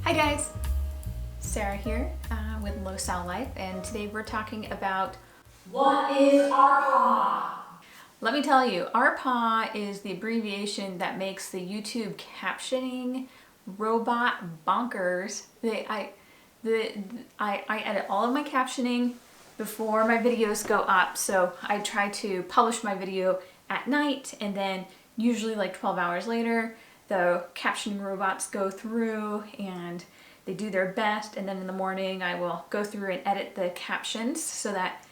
Hi guys, Sarah here with low-sal-life, and today we're talking about what is RPAH? Let me tell you, RPAH is the abbreviation that makes the YouTube captioning robot bonkers. I edit all of my captioning before my videos go up, so I try to publish my video at night, and then usually like 12 hours later the captioning robots go through and they do their best, and then in the morning I will go through and edit the captions so that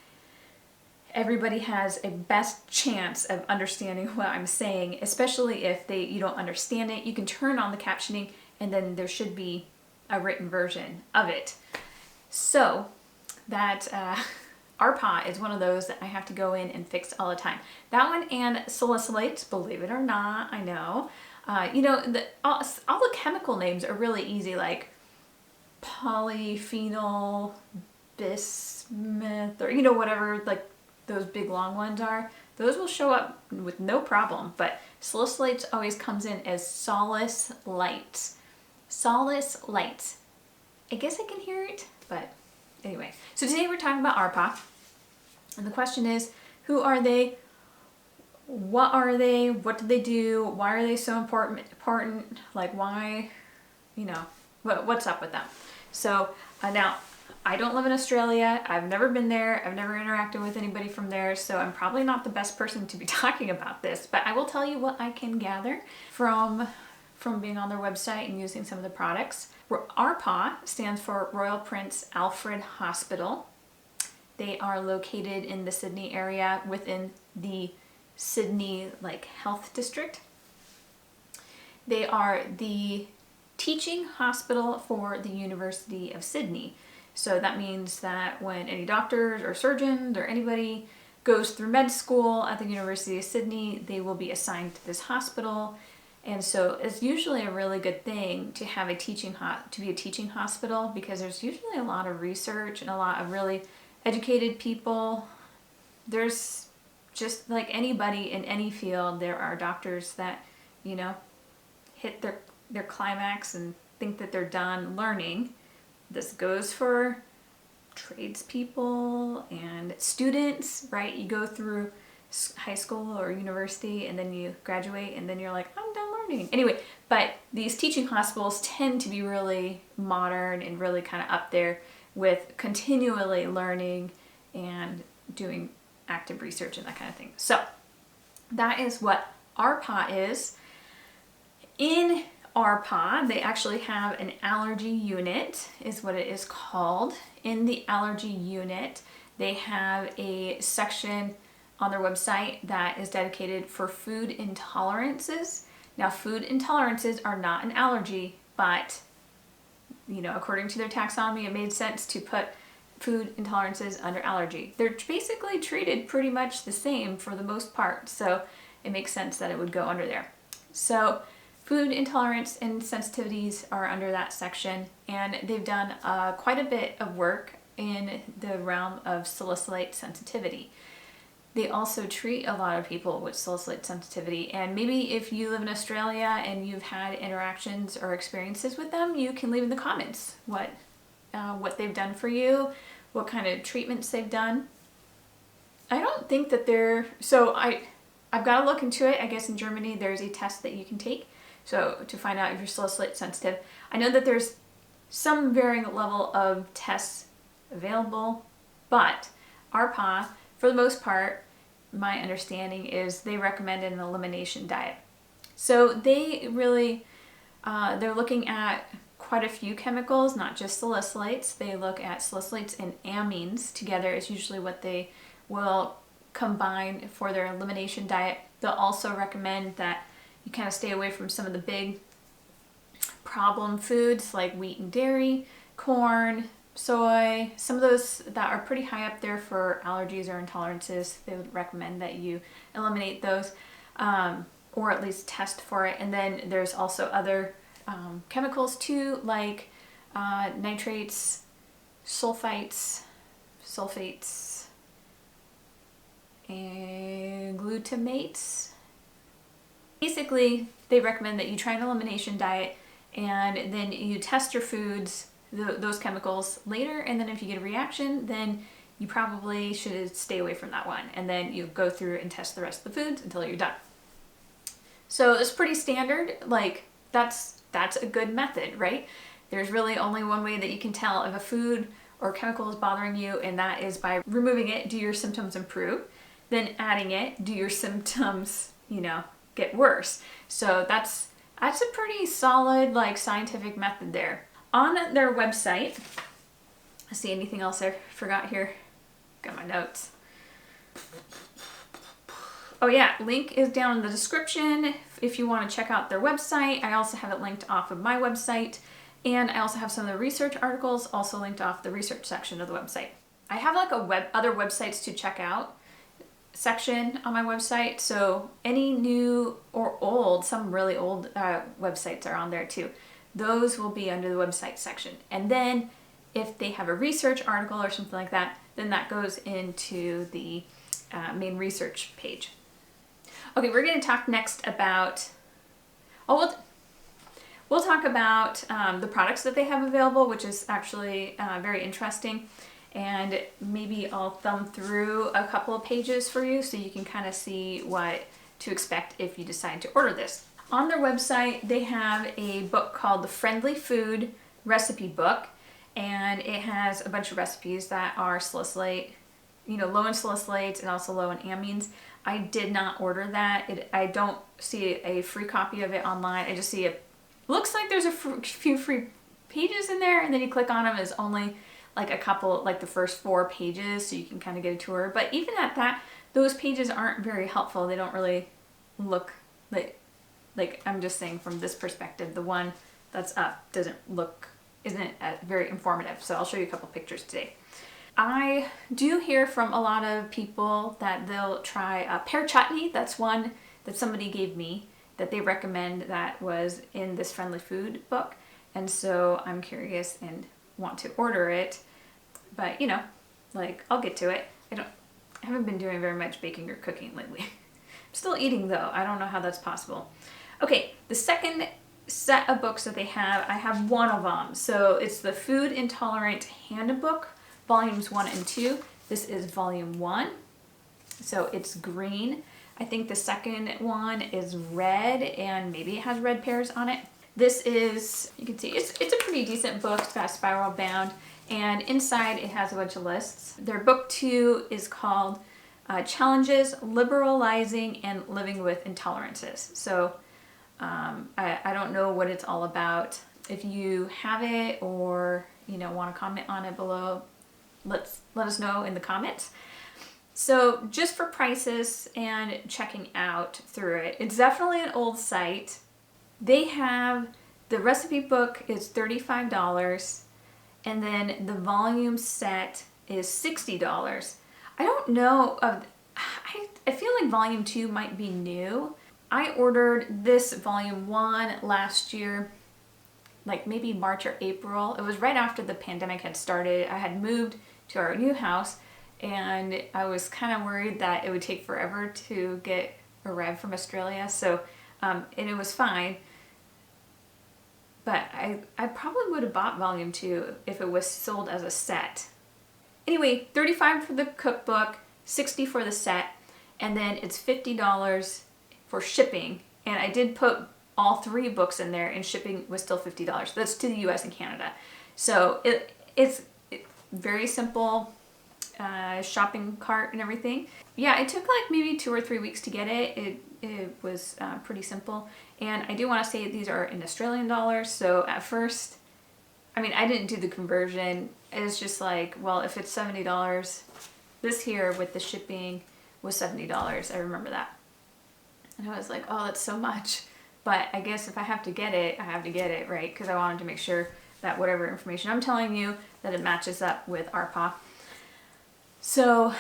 everybody has a best chance of understanding what I'm saying, especially if you don't understand it. You can turn on the captioning and then there should be a written version of it. So that RPAH is one of those that I have to go in and fix all the time. That one and salicylates, believe it or not, I know. All the chemical names are really easy, like polyphenol bismuth, or whatever like those big long ones are. Those will show up with no problem, but salicylates always comes in as Salicylates. Salicylates. I guess I can hear it, but anyway. So today we're talking about RPAH, and the question is, who are they? What are they? What do they do? Why are they so important? Like why, what's up with them? So now, I don't live in Australia. I've never been there. I've never interacted with anybody from there, so I'm probably not the best person to be talking about this, but I will tell you what I can gather from being on their website and using some of the products. RPAH stands for Royal Prince Alfred Hospital. They are located in the Sydney area within the Sydney health district. They are the teaching hospital for the University of Sydney. So that means that when any doctors or surgeons or anybody goes through med school at the University of Sydney, they will be assigned to this hospital. And so it's usually a really good thing to have a teaching hospital, because there's usually a lot of research and a lot of really educated people. There's just like anybody in any field, there are doctors that, hit their climax and think that they're done learning. This goes for tradespeople and students, right? You go through high school or university and then you graduate and then you're like, I'm done learning. Anyway, but these teaching hospitals tend to be really modern and really kind of up there with continually learning and doing active research and that kind of thing. So that is what RPAH is. In RPAH, they actually have an allergy unit, is what it is called. In the allergy unit, they have a section on their website that is dedicated for food intolerances. Now, food intolerances are not an allergy, but according to their taxonomy, it made sense to put food intolerances under allergy. They're basically treated pretty much the same for the most part, so it makes sense that it would go under there. So food intolerance and sensitivities are under that section, and they've done quite a bit of work in the realm of salicylate sensitivity. They also treat a lot of people with salicylate sensitivity, and maybe if you live in Australia and you've had interactions or experiences with them, you can leave in the comments what they've done for you, what kind of treatments they've done. I don't think that I've got to look into it. I guess in Germany there's a test that you can take so to find out if you're salicylate sensitive. I know that there's some varying level of tests available, but RPAH, for the most part, my understanding is they recommend an elimination diet. So they really, they're looking at quite a few chemicals, not just salicylates. They look at salicylates and amines together is usually what they will combine for their elimination diet. They'll also recommend that you kind of stay away from some of the big problem foods like wheat and dairy, corn, soy, some of those that are pretty high up there for allergies or intolerances. They would recommend that you eliminate those, or at least test for it. And then there's also other chemicals too, like nitrates, sulfates, and glutamates. Basically, they recommend that you try an elimination diet and then you test your foods, those chemicals later, and then if you get a reaction, then you probably should stay away from that one, and then you go through and test the rest of the foods until you're done. So it's pretty standard, like that's a good method, right? There's really only one way that you can tell if a food or chemical is bothering you, and that is by removing it. Do your symptoms improve? Then adding it, do your symptoms, get worse? So that's a pretty solid, like, scientific method there. On their website, I see anything else I forgot here? Got my notes. Oh yeah, link is down in the description if you want to check out their website. I also have it linked off of my website, and I also have some of the research articles also linked off the research section of the website. I have like other websites to check out section on my website, so any new or old, some really old websites are on there too. Those will be under the website section. And then if they have a research article or something like that, then that goes into the main research page. Okay, we're going to talk next about, we'll talk about the products that they have available, which is actually very interesting. And maybe I'll thumb through a couple of pages for you so you can kind of see what to expect if you decide to order this. On their website, they have a book called the Friendly Food Recipe Book, and it has a bunch of recipes that are salicylate, low in salicylates and also low in amines. I did not order that. I don't see a free copy of it online. I just see it looks like there's a few free pages in there, and then you click on them, it's only like a couple, like the first 4 pages, so you can kind of get a tour. But even at that, those pages aren't very helpful. They don't really look like I'm just saying from this perspective, the one that's up isn't very informative. So I'll show you a couple pictures today. I do hear from a lot of people that they'll try pear chutney. That's one that somebody gave me that they recommend that was in this Friendly Food book. And so I'm curious and want to order it, but I'll get to it. I haven't been doing very much baking or cooking lately. I'm still eating though. I don't know how that's possible. Okay, the second set of books that they have, I have one of them. So it's the Food Intolerant Handbook, volumes 1 and 2. This is volume 1. So it's green. I think the second one is red, and maybe it has red pears on it. This is, you can see, it's a pretty decent book. It's got a spiral bound, and inside it has a bunch of lists. Their book 2 is called Challenges, Liberalizing, and Living with Intolerances. So I don't know what it's all about. If you have it or want to comment on it below, let us know in the comments. So just for prices and checking out through it, it's definitely an old site. They have, the recipe book is $35, and then the volume set is $60. I don't know, I feel like volume 2 might be new. I ordered this volume 1 last year, like maybe March or April. It was right after the pandemic had started. I had moved to our new house, and I was kind of worried that it would take forever to arrive from Australia. So, and it was fine. But I probably would have bought volume 2 if it was sold as a set. Anyway, $35 for the cookbook, $60 for the set, and then it's $50 for shipping. And I did put all 3 books in there, and shipping was still $50. That's to the US and Canada. So it's very simple shopping cart and everything. Yeah, it took like maybe 2 or 3 weeks to get it. It was pretty simple. And I do want to say these are in Australian dollars. So at first, I mean, I didn't do the conversion. It's just like, well, if it's $70, this here with the shipping was $70. I remember that. And I was like, oh, that's so much. But I guess if I have to get it, I have to get it, right? Because I wanted to make sure that whatever information I'm telling you, that it matches up with RPAH. So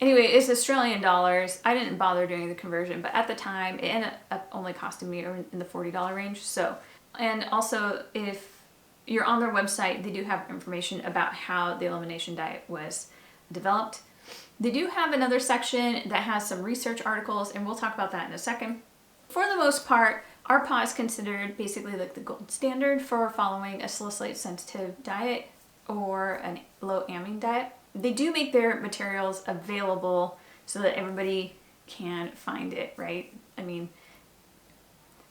anyway, it's Australian dollars. I didn't bother doing the conversion, but at the time, it ended up only costing me in the $40 range. So, and also if you're on their website, they do have information about how the elimination diet was developed. They do have another section that has some research articles, and we'll talk about that in a second. For the most part, RPAH is considered basically like the gold standard for following a salicylate sensitive diet or a low amine diet. They do make their materials available so that everybody can find it, right? I mean,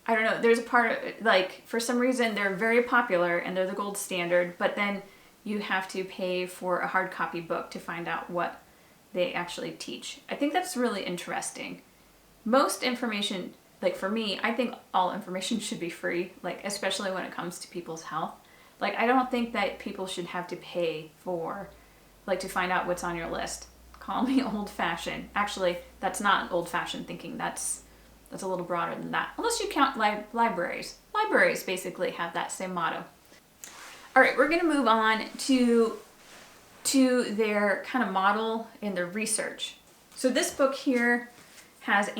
I don't know, there's a part of, like, for some reason they're very popular and they're the gold standard, but then you have to pay for a hard copy book to find out what they actually teach. I think that's really interesting. Most information, like for me, I think all information should be free, like especially when it comes to people's health. Like I don't think that people should have to pay for, like, to find out what's on your list. Call me old-fashioned. Actually, that's not old-fashioned thinking. That's a little broader than that. Unless you count libraries. Libraries basically have that same motto. All right, we're gonna move on to their kind of model in their research. So this book here has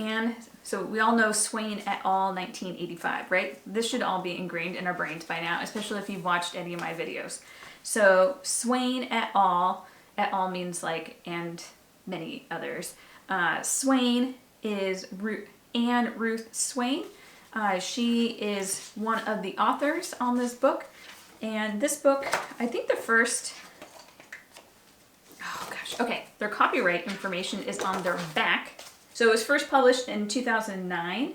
so we all know Swain et al. 1985, right? This should all be ingrained in our brains by now, especially if you've watched any of my videos. So Swain et al means like, and many others. Swain is Anne Ruth Swain. She is one of the authors on this book. And this book, I think the first, oh gosh, okay, their copyright information is on their back. So it was first published in 2009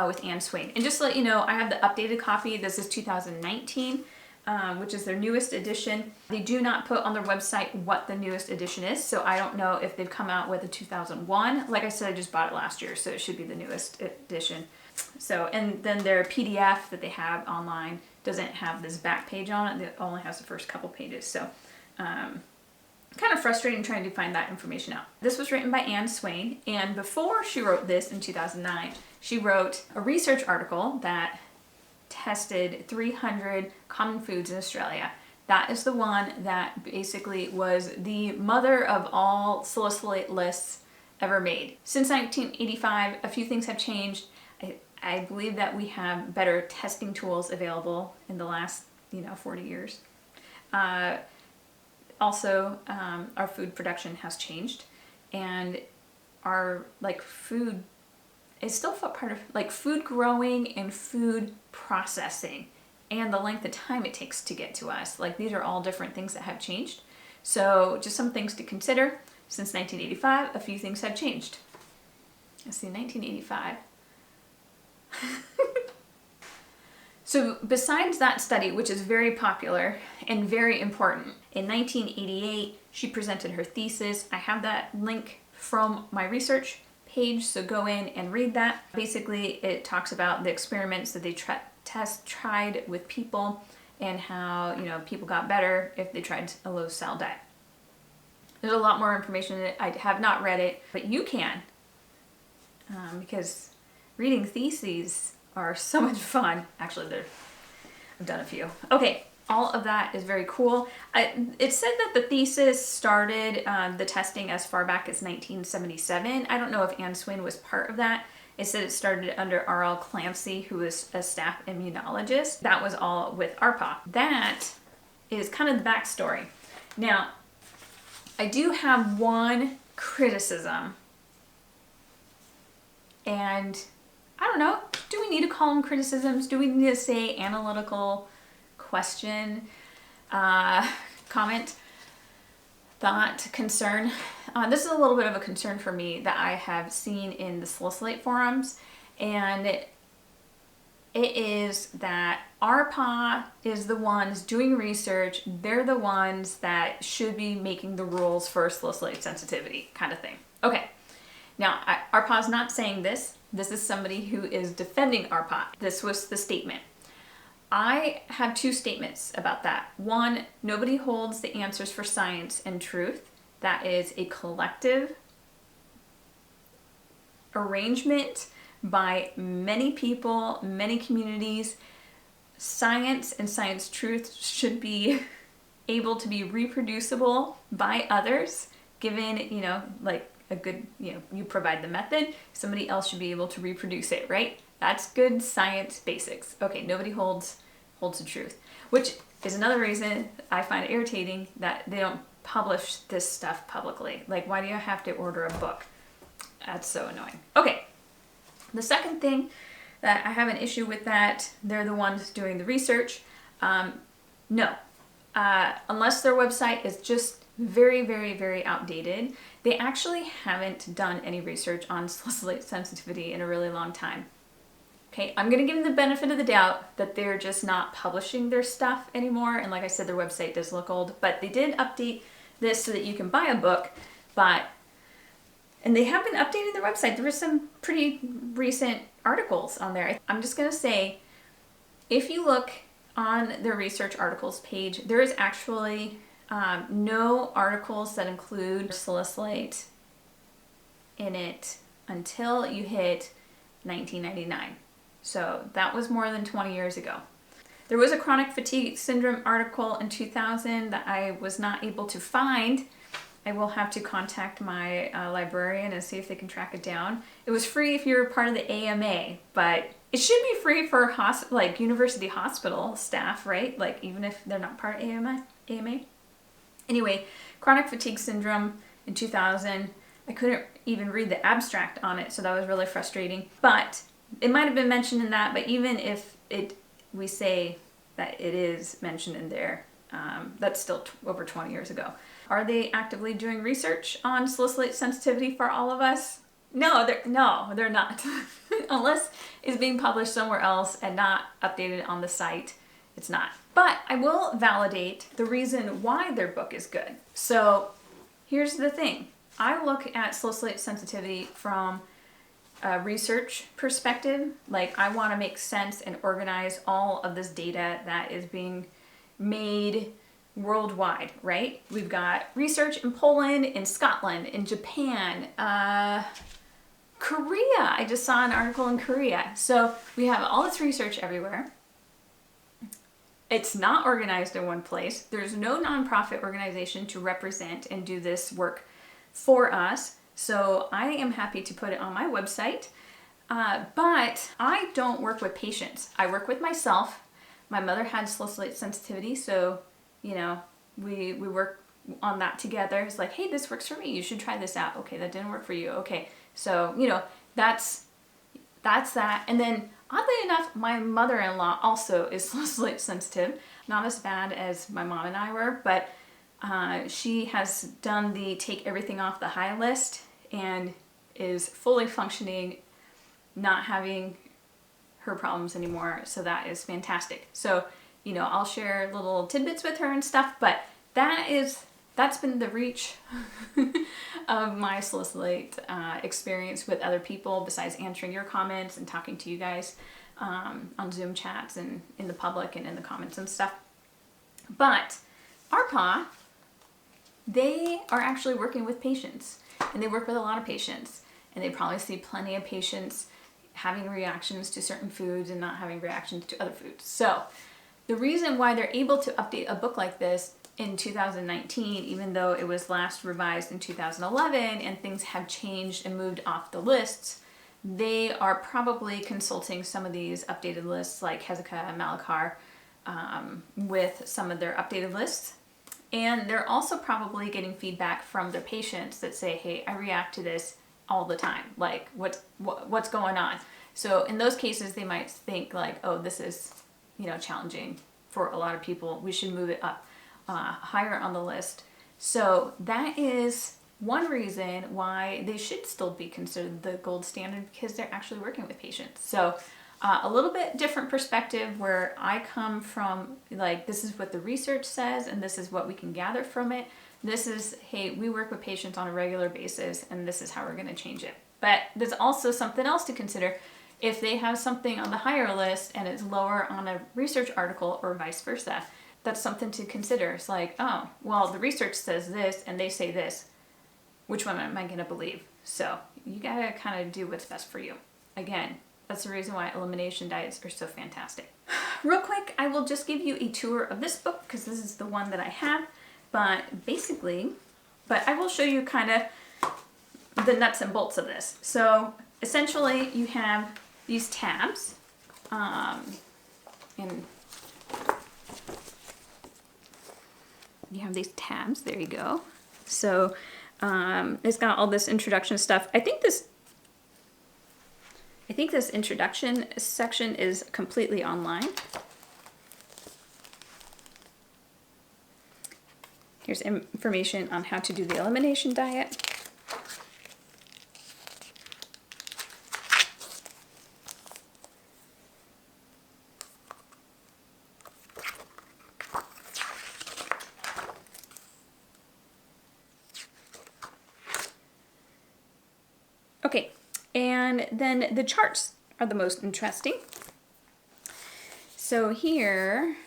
with Anne Swain. And just to let you know, I have the updated copy. This is 2019, which is their newest edition. They do not put on their website what the newest edition is, so I don't know if they've come out with a 2001. Like I said, I just bought it last year, so it should be the newest edition. So, and then their PDF that they have online doesn't have this back page on it. It only has the first couple pages. So kind of frustrating trying to find that information out. This was written by Anne Swain, and before she wrote this in 2009, she wrote a research article that tested 300 common foods in Australia. That is the one that basically was the mother of all salicylate lists ever made. Since 1985, a few things have changed. I believe that we have better testing tools available in the last, 40 years. Also, our food production has changed, and our food is still part of food growing and food processing, and the length of time it takes to get to us. These are all different things that have changed. So just some things to consider. Since 1985, a few things have changed. Let's see, 1985. So besides that study, which is very popular and very important, in 1988, she presented her thesis. I have that link from my research page, so go in and read that. Basically, it talks about the experiments that they tried with people and how, people got better if they tried a low-sal diet. There's a lot more information in it. I have not read it, but you can, because reading theses are so much fun. Actually, I've done a few. Okay, all of that is very cool. It said that the thesis started the testing as far back as 1977. I don't know if Anne Swain was part of that. It said it started under R.L. Clancy, who was a staff immunologist. That was all with RPAH. That is kind of the backstory. Now, I do have one criticism, and I don't know, do we need to call them criticisms? Do we need to say analytical question, comment, thought, concern? This is a little bit of a concern for me that I have seen in the Salicylate forums, and it is that RPAH is the ones doing research. They're the ones that should be making the rules for salicylate sensitivity kind of thing. Okay, now RPAH is not saying this. This is somebody who is defending RPAH. This was the statement. I have two statements about that. One, nobody holds the answers for science and truth. That is a collective arrangement by many people, many communities. Science and science truth should be able to be reproducible by others, given, a good, you provide the method, somebody else should be able to reproduce it, right? That's good science basics. Okay, nobody holds the truth, which is another reason I find it irritating that they don't publish this stuff publicly. Why do you have to order a book? That's so annoying. Okay, the second thing that I have an issue with that. They're the ones doing the research. No. Unless their website is just very, very, very outdated, they actually haven't done any research on salicylate sensitivity in a really long time. Okay, I'm going to give them the benefit of the doubt that they're just not publishing their stuff anymore. And like I said, their website does look old, but they did update this so that you can buy a book. And they have been updating their website. There were some pretty recent articles on there. I'm just going to say, if you look on their research articles page, there is actually no articles that include salicylate in it until you hit 1999. So that was more than 20 years ago. There was a chronic fatigue syndrome article in 2000 that I was not able to find. I will have to contact my librarian and see if they can track it down. It was free if you're part of the AMA, but it should be free for like university hospital staff, right? Like even if they're not part of AMA. Anyway, chronic fatigue syndrome in 2000. I couldn't even read the abstract on it, so that was really frustrating. But it might have been mentioned in that, but even if we say that it is mentioned in there, that's still over 20 years ago. Are they actively doing research on salicylate sensitivity for all of us? No, they're not. Unless it's being published somewhere else and not updated on the site, it's not. But I will validate the reason why their book is good. So here's the thing. I look at salicylate sensitivity from a research perspective. Like, I want to make sense and organize all of this data that is being made worldwide, right? We've got research in Poland, in Scotland, in Japan, Korea. I just saw an article in Korea. So we have all this research everywhere. It's not organized in one place. There's no nonprofit organization to represent and do this work for us. So I am happy to put it on my website. But I don't work with patients. I work with myself. My mother had salicylate sensitivity, so we work on that together. It's like, hey, this works for me. You should try this out. Okay, that didn't work for you. Okay, so that's that. And then oddly enough, my mother-in-law also is salicylate sensitive. Not as bad as my mom and I were, but she has done the take everything off the high list and is fully functioning, not having her problems anymore. So that is fantastic. So, I'll share little tidbits with her and stuff, but that's been the reach of my salicylate experience with other people, besides answering your comments and talking to you guys on Zoom chats and in the public and in the comments and stuff. But RPAH, they are actually working with patients, and they work with a lot of patients, and they probably see plenty of patients having reactions to certain foods and not having reactions to other foods. So the reason why they're able to update a book like this in 2019, even though it was last revised in 2011 and things have changed and moved off the lists, they are probably consulting some of these updated lists like Hezekiah and Malachar with some of their updated lists. And they're also probably getting feedback from their patients that say, hey, I react to this all the time. Like, what's going on? So in those cases, they might think like, oh, this is, challenging for a lot of people. We should move it up higher on the list. So that is one reason why they should still be considered the gold standard, because they're actually working with patients. So a little bit different perspective where I come from, like, this is what the research says and this is what we can gather from it. This is, hey, we work with patients on a regular basis and this is how we're going to change it. But there's also something else to consider. If they have something on the higher list and it's lower on a research article or vice versa, that's something to consider. It's like, oh, well, the research says this and they say this. Which one am I going to believe? So you got to kind of do what's best for you. Again, that's the reason why elimination diets are so fantastic. Real quick, I will just give you a tour of this book because this is the one that I have. But I will show you kind of the nuts and bolts of this. So essentially you have these tabs, and you have these tabs, there you go. So it's got all this introduction stuff. I think I think this introduction section is completely online. Here's information on how to do the elimination diet. Okay, and then the charts are the most interesting. So here,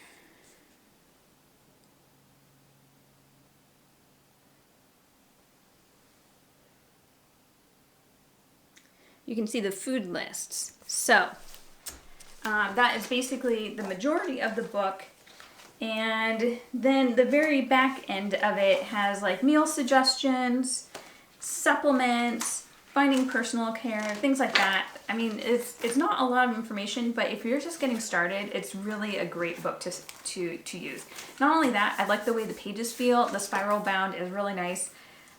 you can see the food lists. So that is basically the majority of the book. And then the very back end of it has like meal suggestions, supplements, finding personal care, things like that. I mean, it's not a lot of information, but if you're just getting started, it's really a great book to use. Not only that, I like the way the pages feel. The spiral bound is really nice.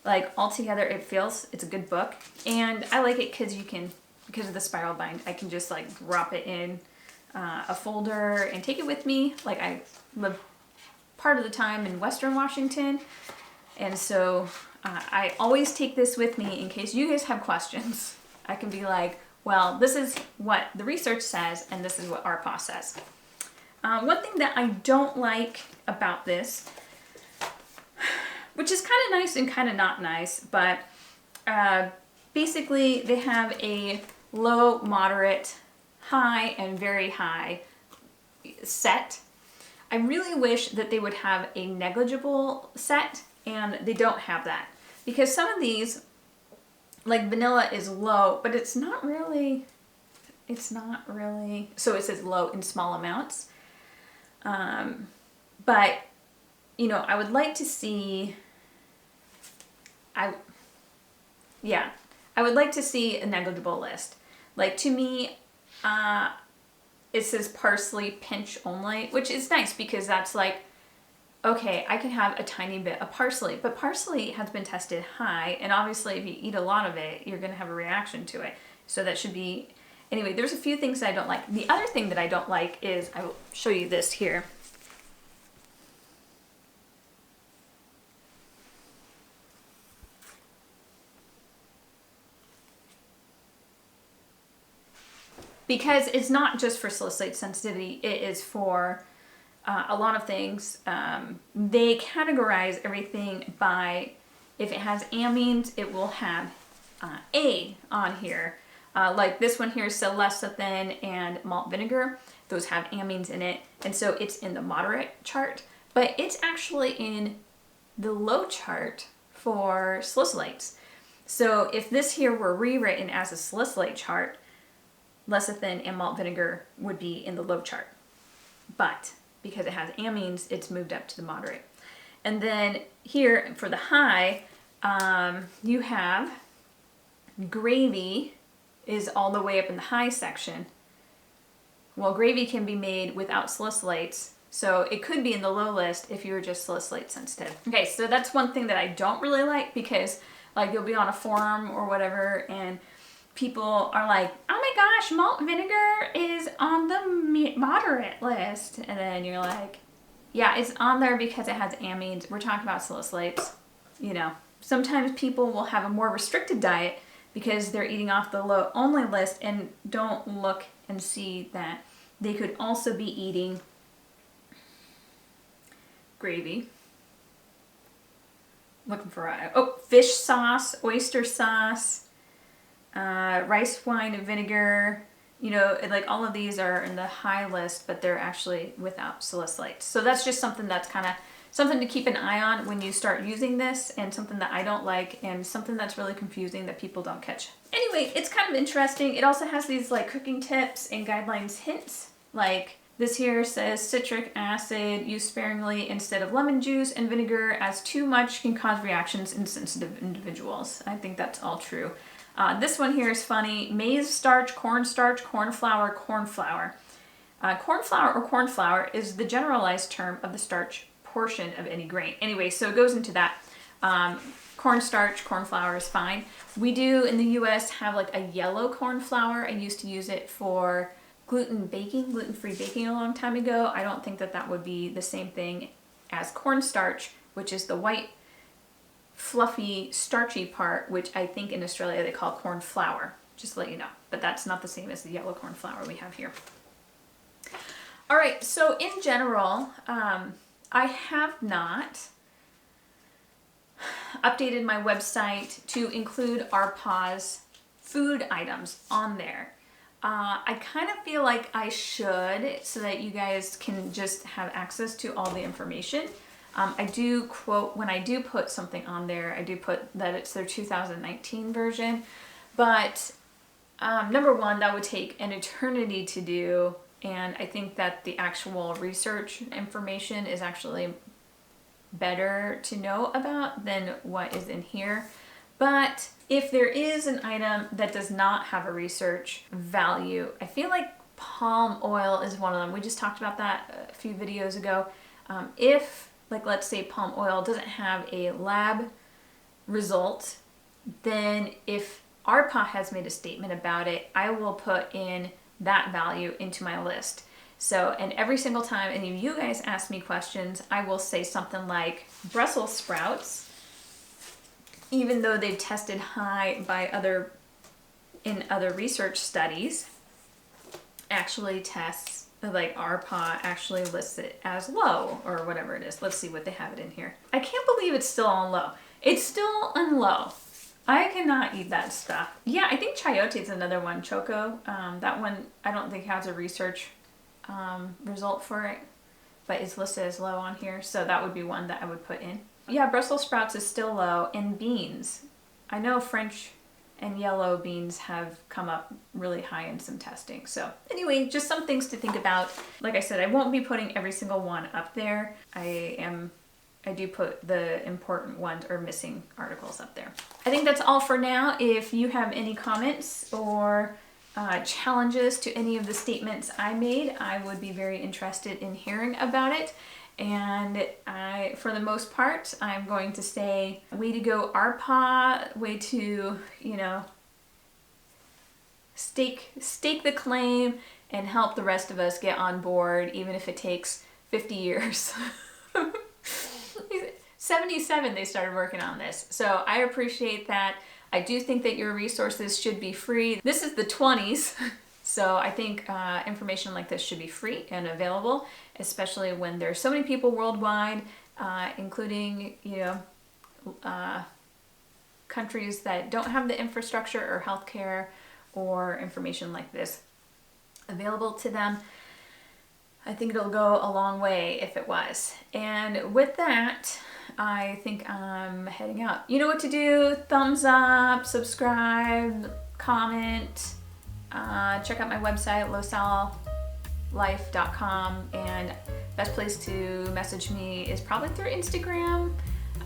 Like altogether, it's a good book. And I like it because because of the spiral bind, I can just like drop it in a folder and take it with me. Like I live part of the time in Western Washington. And so I always take this with me in case you guys have questions. I can be like, well, this is what the research says, and this is what RPAH says. One thing that I don't like about this, which is kind of nice and kind of not nice, but basically they have a low, moderate, high, and very high set. I really wish that they would have a negligible set, and they don't have that. Because some of these, like vanilla is low, but it's not really, so it says low in small amounts. But, you know, I would like to see, I would like to see a negligible list. Like to me, it says parsley pinch only, which is nice because that's like, okay, I can have a tiny bit of parsley, but parsley has been tested high, and obviously if you eat a lot of it, you're gonna have a reaction to it. So that should be, anyway, there's a few things that I don't like. The other thing that I don't like is, I will show you this here. Because it's not just for salicylate sensitivity, it is for a lot of things. They categorize everything by, if it has amines, it will have A on here. Like this one here, lecithin and malt vinegar, those have amines in it, and so it's in the moderate chart, but it's actually in the low chart for salicylates. So if this here were rewritten as a salicylate chart, lecithin and malt vinegar would be in the low chart. But because it has amines, it's moved up to the moderate. And then here for the high, you have gravy is all the way up in the high section. Well, gravy can be made without salicylates, so it could be in the low list if you were just salicylate sensitive. Okay, so that's one thing that I don't really like, because like you'll be on a forum or whatever and people are like, oh my gosh, malt vinegar is on the moderate list. And then you're like, yeah, it's on there because it has amines. We're talking about salicylates. You know, sometimes people will have a more restricted diet because they're eating off the low only list and don't look and see that they could also be eating gravy. Looking for, fish sauce, oyster sauce, rice wine and vinegar, you know, like all of these are in the high list, but they're actually without salicylates. So that's just something that's kind of something to keep an eye on when you start using this, and something that I don't like, and something that's really confusing that people don't catch. Anyway, it's kind of interesting. It also has these like cooking tips and guidelines hints. Like this here says citric acid used sparingly instead of lemon juice and vinegar, as too much can cause reactions in sensitive individuals. I think that's all true. This one here is funny. Maize starch, corn flour, corn flour. Corn flour or corn flour is the generalized term of the starch portion of any grain. Anyway, so it goes into that. Cornstarch, corn flour is fine. We do in the US have like a yellow corn flour. I used to use it for gluten-free baking a long time ago. I don't think that that would be the same thing as cornstarch, which is the white, fluffy, starchy part, which I think in Australia they call corn flour, just to let you know. But that's not the same as the yellow corn flour we have here. All right, so in general, I have not updated my website to include RPAH's food items on there. I kind of feel like I should, so that you guys can just have access to all the information. I do quote, when I do put something on there, I do put that it's their 2019 version, but number one, that would take an eternity to do, and I think that the actual research information is actually better to know about than what is in here. But if there is an item that does not have a research value, I feel like palm oil is one of them. We just talked about that a few videos ago. If, like, let's say palm oil doesn't have a lab result, then if RPAH has made a statement about it, I will put in that value into my list. So, and every single time any of you guys ask me questions, I will say something like Brussels sprouts, even though they've tested high by other research studies, actually tests, like RPAH actually lists it as low or whatever it is. Let's see what they have it in here. I can't believe it's still on low. It's still on low. I cannot eat that stuff. Yeah, I think chayote is another one, choco. That one I don't think has a research result for it, but it's listed as low on here, so that would be one that I would put in. Yeah, Brussels sprouts is still low, and beans. I know French and yellow beans have come up really high in some testing. So anyway, just some things to think about. Like I said, I won't be putting every single one up there. I do put the important ones or missing articles up there. I think that's all for now. If you have any comments or challenges to any of the statements I made, I would be very interested in hearing about it. And for the most part, I'm going to say, way to go RPAH, way to, you know, stake the claim and help the rest of us get on board, even if it takes 50 years. 77 they started working on this, so I appreciate that. I do think that your resources should be free. This is the 20s, so I think information like this should be free and available, especially when there's so many people worldwide, including, you know, countries that don't have the infrastructure or healthcare or information like this available to them. I think it'll go a long way if it was. And with that, I think I'm heading out. You know what to do. Thumbs up, subscribe, comment, check out my website, low-sal-life.com, and best place to message me is probably through Instagram.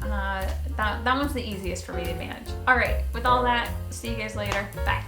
That one's the easiest for me to manage. All right, with all that, see you guys later. Bye.